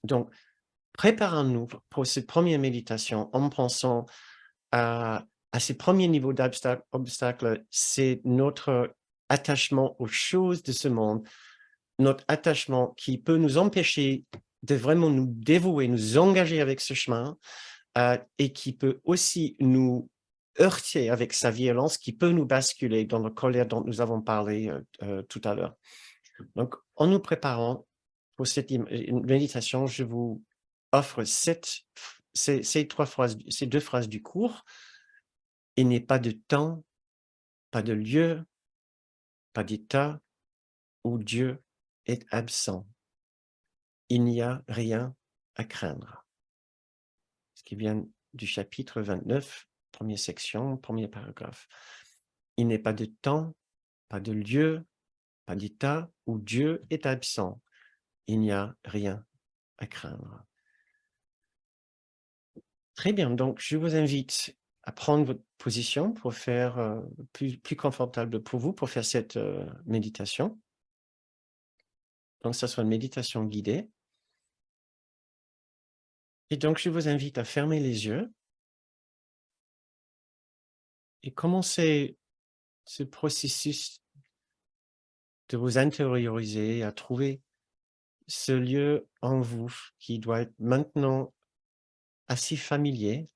Donc, préparons-nous pour cette première méditation en pensant à ces premiers niveaux d'obstacles, c'est notre attachement aux choses de ce monde, notre attachement qui peut nous empêcher de vraiment nous dévouer, nous engager avec ce chemin, et qui peut aussi nous heurter avec sa violence, qui peut nous basculer dans la colère dont nous avons parlé tout à l'heure. Donc, en nous préparant pour cette méditation, je vous offre ces trois phrases, ces deux phrases du cours. Il n'est pas de temps, pas de lieu, pas d'état où Dieu est absent. Il n'y a rien à craindre. Ce qui vient du chapitre 29, première section, premier paragraphe. Il n'est pas de temps, pas de lieu, pas d'état où Dieu est absent. Il n'y a rien à craindre. Très bien, donc je vous invite à prendre votre position pour faire plus confortable pour vous, pour faire cette méditation. Donc, ça soit une méditation guidée. Et donc, je vous invite à fermer les yeux et commencer ce processus de vous intérioriser, à trouver ce lieu en vous qui doit être maintenant assez familier,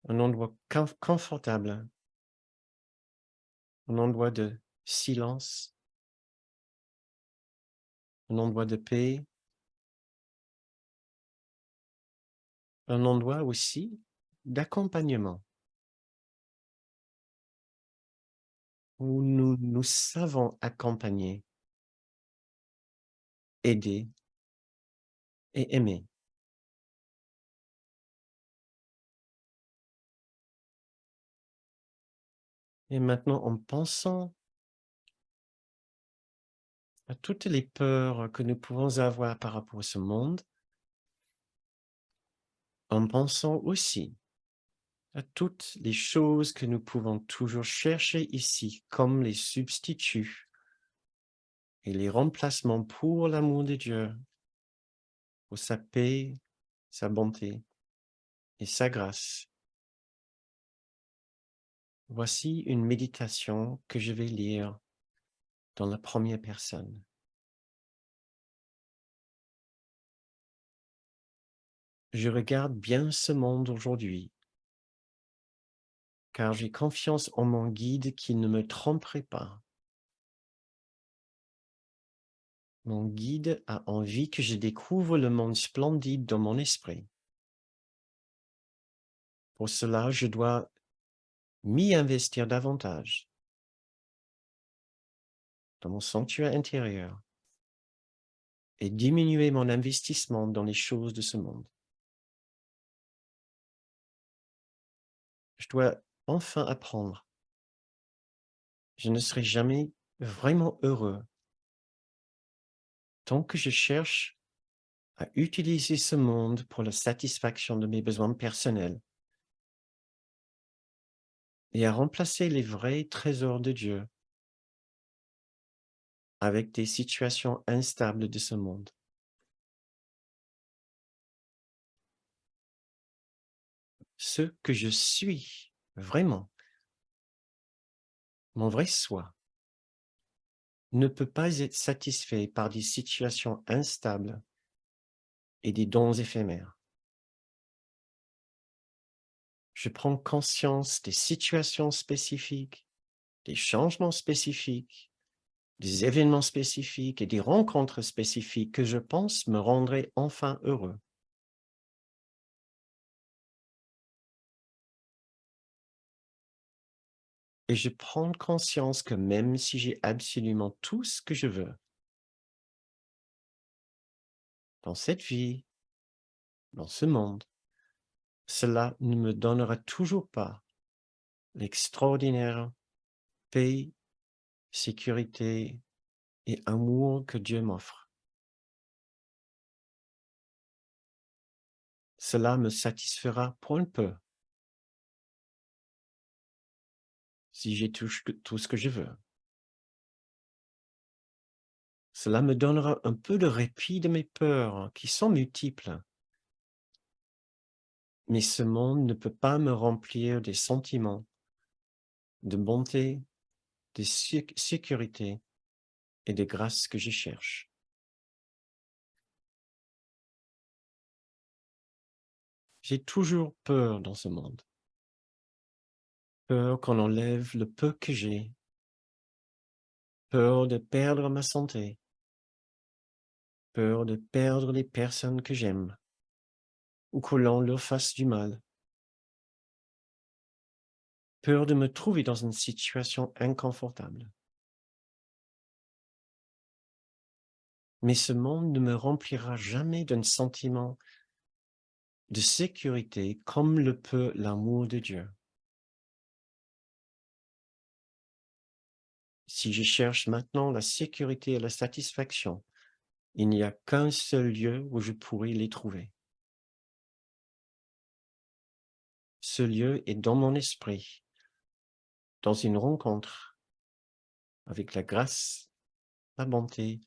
un endroit confortable, un endroit de silence, un endroit de paix, un endroit aussi d'accompagnement, où nous savons accompagner, aider et aimer. Et maintenant, en pensant à toutes les peurs que nous pouvons avoir par rapport à ce monde, en pensant aussi à toutes les choses que nous pouvons toujours chercher ici, comme les substituts et les remplacements pour l'amour de Dieu, pour sa paix, sa bonté et sa grâce. Voici une méditation que je vais lire dans la première personne. Je regarde bien ce monde aujourd'hui, car j'ai confiance en mon guide qui ne me tromperait pas. Mon guide a envie que je découvre le monde splendide dans mon esprit. Pour cela, je dois m'y investir davantage dans mon sanctuaire intérieur et diminuer mon investissement dans les choses de ce monde. Je dois enfin apprendre. Je ne serai jamais vraiment heureux tant que je cherche à utiliser ce monde pour la satisfaction de mes besoins personnels et à remplacer les vrais trésors de Dieu avec des situations instables de ce monde. Ce que je suis vraiment, mon vrai soi, ne peut pas être satisfait par des situations instables et des dons éphémères. Je prends conscience des situations spécifiques, des changements spécifiques, des événements spécifiques et des rencontres spécifiques que je pense me rendraient enfin heureux. Et je prends conscience que même si j'ai absolument tout ce que je veux dans cette vie, dans ce monde, cela ne me donnera toujours pas l'extraordinaire paix, sécurité et amour que Dieu m'offre. Cela me satisfera pour un peu, si j'ai tout ce que je veux. Cela me donnera un peu de répit de mes peurs qui sont multiples. Mais ce monde ne peut pas me remplir des sentiments de bonté, de sécurité et de grâce que je cherche. J'ai toujours peur dans ce monde. Peur qu'on enlève le peu que j'ai. Peur de perdre ma santé. Peur de perdre les personnes que j'aime. Ou que l'on leur fasse du mal. Peur de me trouver dans une situation inconfortable. Mais ce monde ne me remplira jamais d'un sentiment de sécurité comme le peut l'amour de Dieu. Si je cherche maintenant la sécurité et la satisfaction, il n'y a qu'un seul lieu où je pourrai les trouver. Ce lieu est dans mon esprit, dans une rencontre avec la grâce, la bonté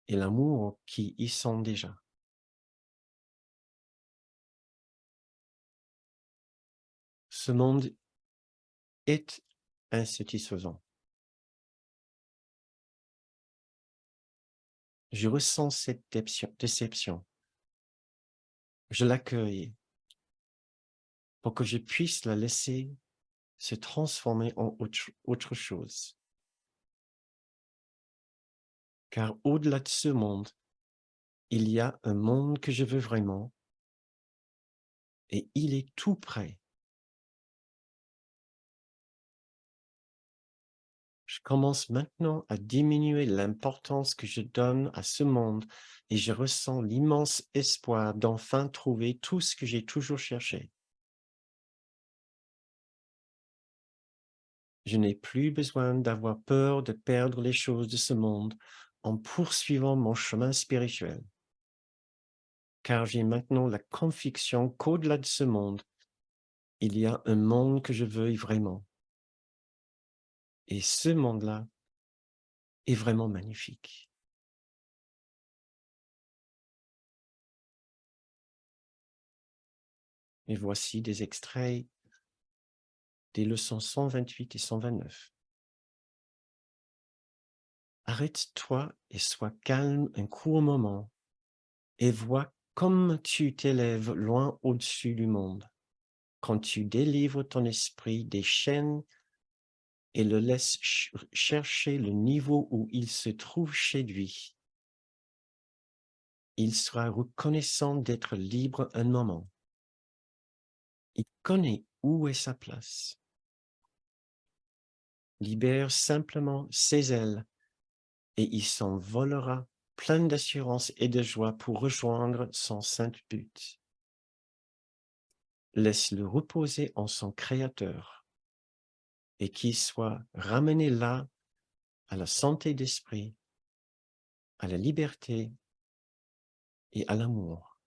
et l'amour qui y sont déjà. Ce monde est insatisfaisant. Je ressens cette déception. Je l'accueille pour que je puisse la laisser se transformer en autre chose. Car au-delà de ce monde, il y a un monde que je veux vraiment et il est tout près. Je commence maintenant à diminuer l'importance que je donne à ce monde et je ressens l'immense espoir d'enfin trouver tout ce que j'ai toujours cherché. Je n'ai plus besoin d'avoir peur de perdre les choses de ce monde en poursuivant mon chemin spirituel, car j'ai maintenant la conviction qu'au-delà de ce monde, il y a un monde que je veuille vraiment. Et ce monde-là est vraiment magnifique. Et voici des extraits des leçons 128 et 129. Arrête-toi et sois calme un court moment et vois comme tu t'élèves loin au-dessus du monde. Quand tu délivres ton esprit des chaînes et le laisses chercher le niveau où il se trouve chez lui, il sera reconnaissant d'être libre un moment. Il connaît où est sa place. Libère simplement ses ailes et il s'envolera plein d'assurance et de joie pour rejoindre son saint but. Laisse-le reposer en son Créateur et qu'il soit ramené là à la santé d'esprit, à la liberté et à l'amour.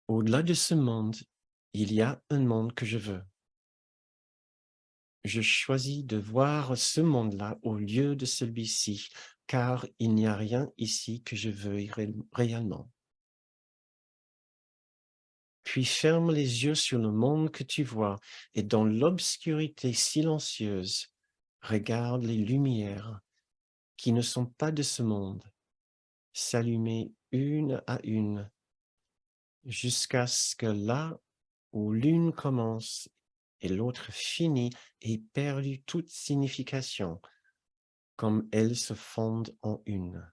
Au-delà de ce monde, il y a un monde que je veux. Je choisis de voir ce monde-là au lieu de celui-ci, car il n'y a rien ici que je veuille réellement. Puis ferme les yeux sur le monde que tu vois et dans l'obscurité silencieuse, regarde les lumières qui ne sont pas de ce monde, s'allumer une à une, jusqu'à ce que là où l'une commence et l'autre finit ait perdu toute signification, comme elles se fondent en une.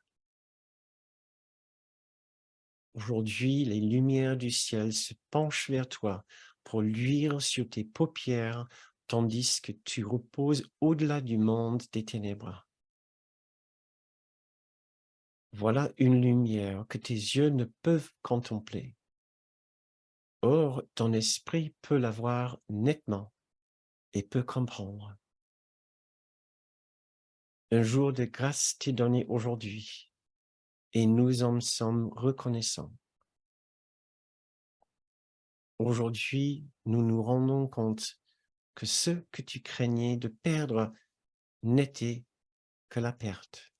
Aujourd'hui, les lumières du ciel se penchent vers toi pour luire sur tes paupières, tandis que tu reposes au-delà du monde des ténèbres. Voilà une lumière que tes yeux ne peuvent contempler. Or, ton esprit peut la voir nettement et peut comprendre. Un jour de grâce t'est donné aujourd'hui et nous en sommes reconnaissants. Aujourd'hui, nous nous rendons compte que ce que tu craignais de perdre n'était que la perte.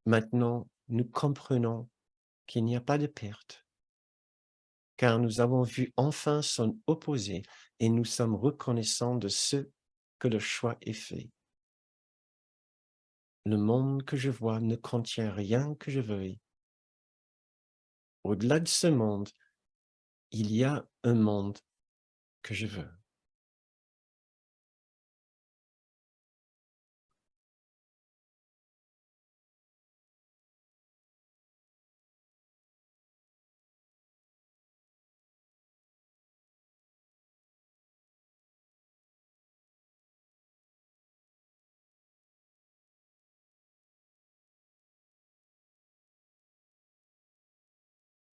Maintenant, nous comprenons qu'il n'y a pas de perte, car nous avons vu enfin son opposé et nous sommes reconnaissants de ce que le choix est fait. Le monde que je vois ne contient rien que je veuille. Au-delà de ce monde, il y a un monde que je veux.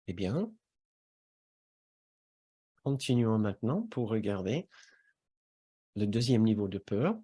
Eh bien, continuons maintenant pour regarder le deuxième niveau de peur.